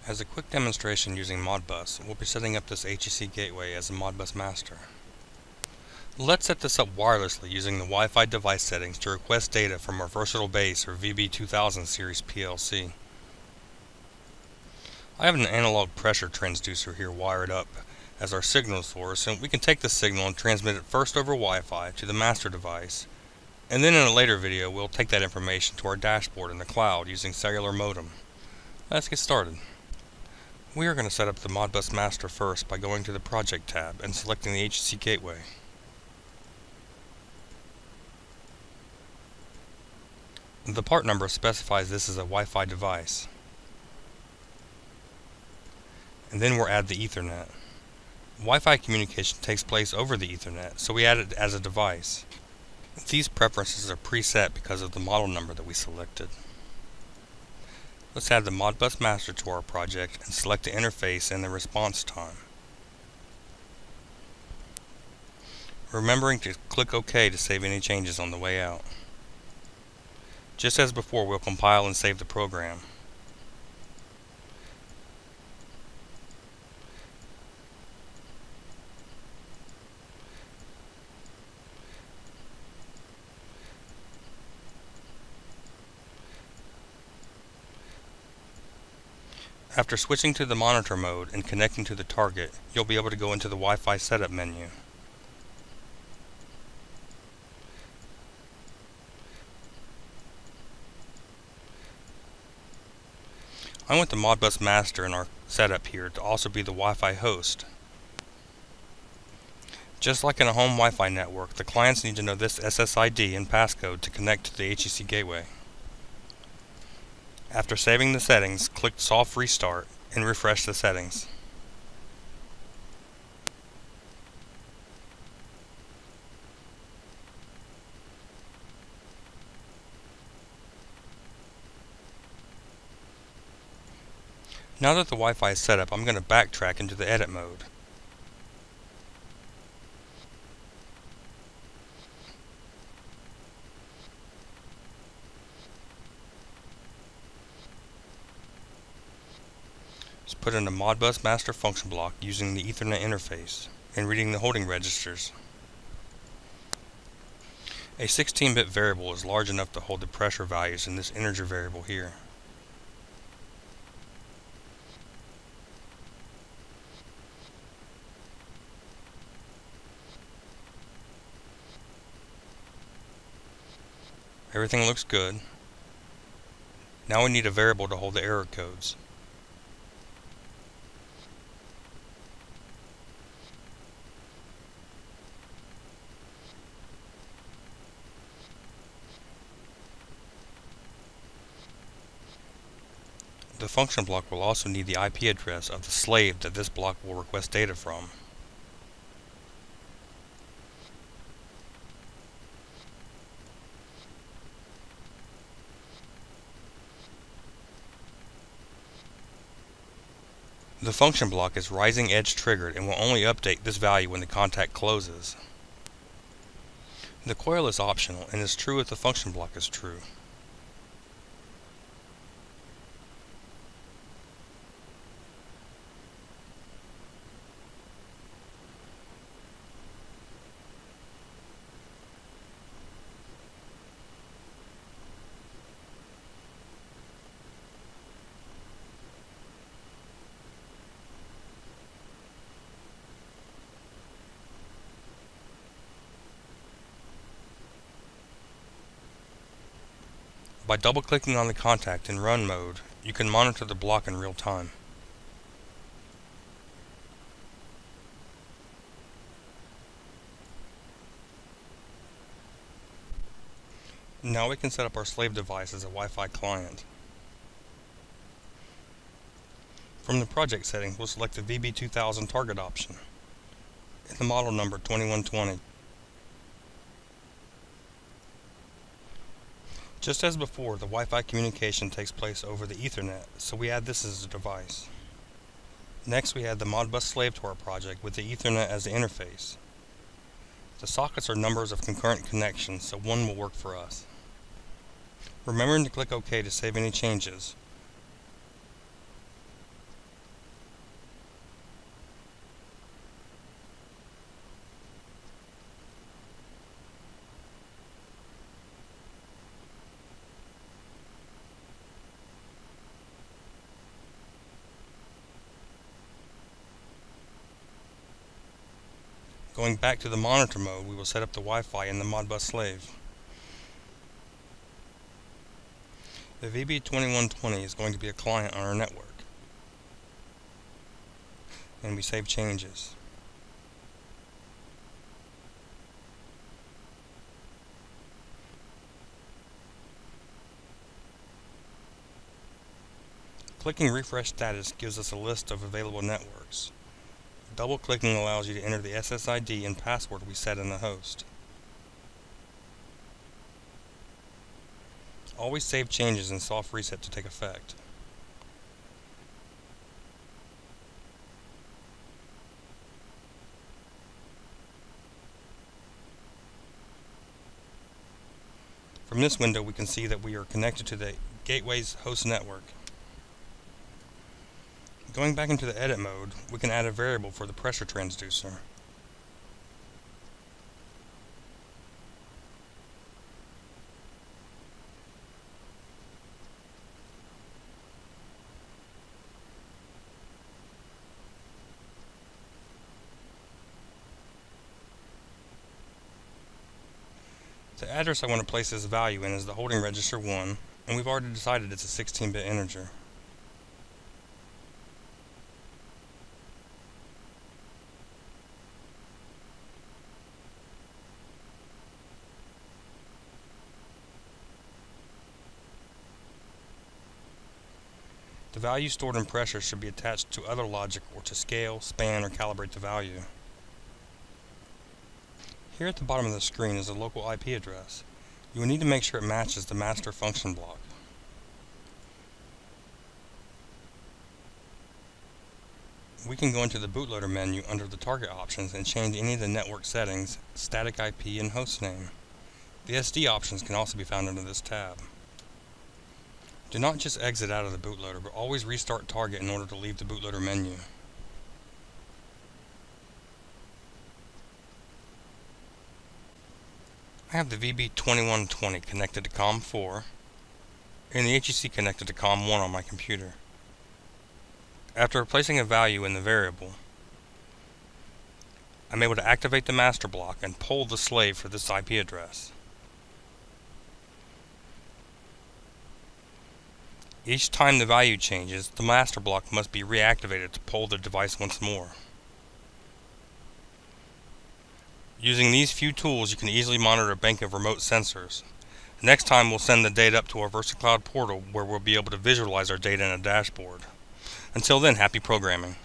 As a quick demonstration using Modbus, we'll be setting up this HEC gateway as a Modbus master. Let's set this up wirelessly using the Wi-Fi device settings to request data from our Versatile Base or VB2000 series PLC. I have an analog pressure transducer here wired up as our signal source, and we can take this signal and transmit it first over Wi-Fi to the master device, and then in a later video we'll take that information to our dashboard in the cloud using cellular modem. Let's get started. We are going to set up the Modbus master first by going to the Project tab and selecting the HEC gateway. The part number specifies this is a Wi-Fi device. And then we'll add the Ethernet. Wi-Fi communication takes place over the Ethernet, so we add it as a device. These preferences are preset because of the model number that we selected. Let's add the Modbus master to our project and select the interface and the response time. Remembering to click OK to save any changes on the way out. Just as before, we'll compile and save the program. After switching to the monitor mode and connecting to the target, you'll be able to go into the Wi-Fi Setup menu. I want the Modbus master in our setup here to also be the Wi-Fi host. Just like in a home Wi-Fi network, the clients need to know this SSID and passcode to connect to the HEC gateway. After saving the settings, click Soft Restart and refresh the settings. Now that the Wi-Fi is set up, I'm going to backtrack into the edit mode. Put in a Modbus master function block using the Ethernet interface and reading the holding registers. A 16-bit variable is large enough to hold the pressure values in this integer variable here. Everything looks good. Now we need a variable to hold the error codes. The function block will also need the IP address of the slave that this block will request data from. The function block is rising edge triggered and will only update this value when the contact closes. The coil is optional and is true if the function block is true. By double-clicking on the contact in run mode, you can monitor the block in real time. Now we can set up our slave device as a Wi-Fi client. From the project settings, we'll select the VB2000 target option and the model number 2120. Just as before, the Wi-Fi communication takes place over the Ethernet, so we add this as a device. Next, we add the Modbus slave to our project with the Ethernet as the interface. The sockets are numbers of concurrent connections, so one will work for us. Remembering to click OK to save any changes. Going back to the monitor mode, we will set up the Wi-Fi in the Modbus slave. The VB2120 is going to be a client on our network, and we save changes. Clicking refresh status gives us a list of available networks. Double-clicking allows you to enter the SSID and password we set in the host. Always save changes and soft reset to take effect. From this window, we can see that we are connected to the gateway's host network. Going back into the edit mode, we can add a variable for the pressure transducer. The address I want to place this value in is the holding register 1, and we've already decided it's a 16-bit integer. The value stored in pressure should be attached to other logic or to scale, span, or calibrate the value. Here at the bottom of the screen is a local IP address. You will need to make sure it matches the master function block. We can go into the bootloader menu under the target options and change any of the network settings, static IP, and host name. The SD options can also be found under this tab. Do not just exit out of the bootloader, but always restart target in order to leave the bootloader menu. I have the VB2120 connected to COM4 and the HEC connected to COM1 on my computer. After replacing a value in the variable, I'm able to activate the master block and poll the slave for this IP address. Each time the value changes, the master block must be reactivated to poll the device once more. Using these few tools, you can easily monitor a bank of remote sensors. Next time, we'll send the data up to our VersaCloud portal where we'll be able to visualize our data in a dashboard. Until then, happy programming.